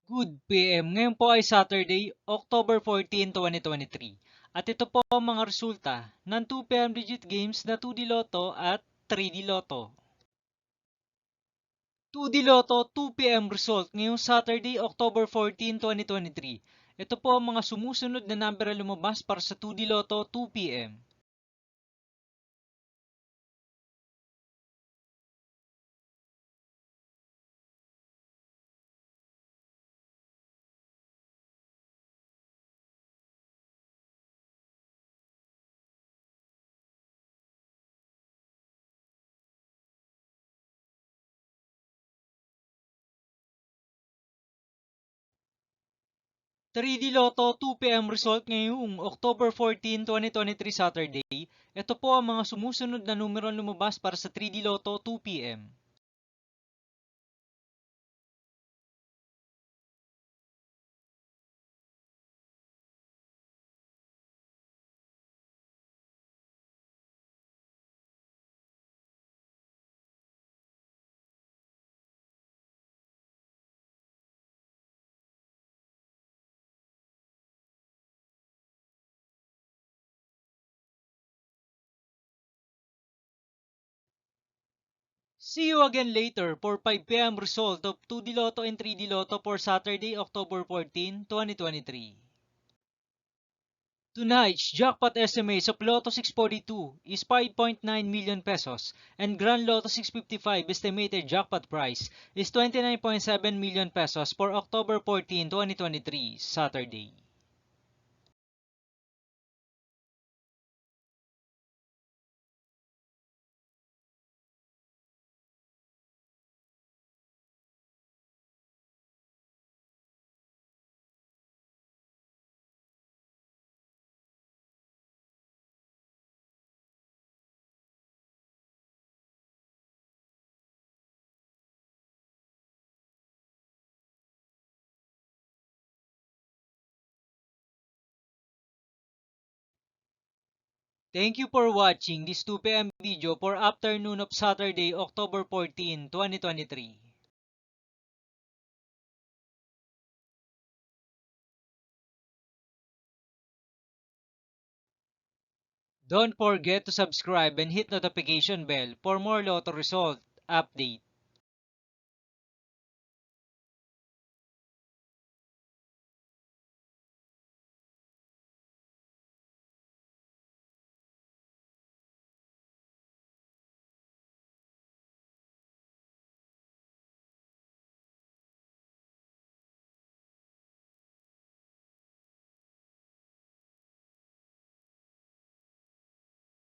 Good PM. Ngayon po ay Saturday, October 14, 2023. At ito po ang mga resulta ng 2 PM digit games na 2D Lotto at 3D Lotto. 2D Lotto 2 PM result ngayong Saturday, October 14, 2023. Ito po ang mga sumusunod na number na lumabas para sa 2D Lotto 2 PM. 3D Lotto 2 PM result ngayong October 14, 2023 Saturday. Ito po ang mga sumusunod na numero lumabas para sa 3D Lotto 2 PM. 'See you again later for 5 PM result of 2D Lotto and 3D Lotto for Saturday, October 14, 2023. Tonight's jackpot estimates of Lotto 642 is 5.9 million pesos and Grand Lotto 655 estimated jackpot price is 29.7 million pesos for October 14, 2023, Saturday. Thank you for watching this 2 PM video for afternoon of Saturday, October 14, 2023. Don't forget to subscribe and hit notification bell for more Lotto result update.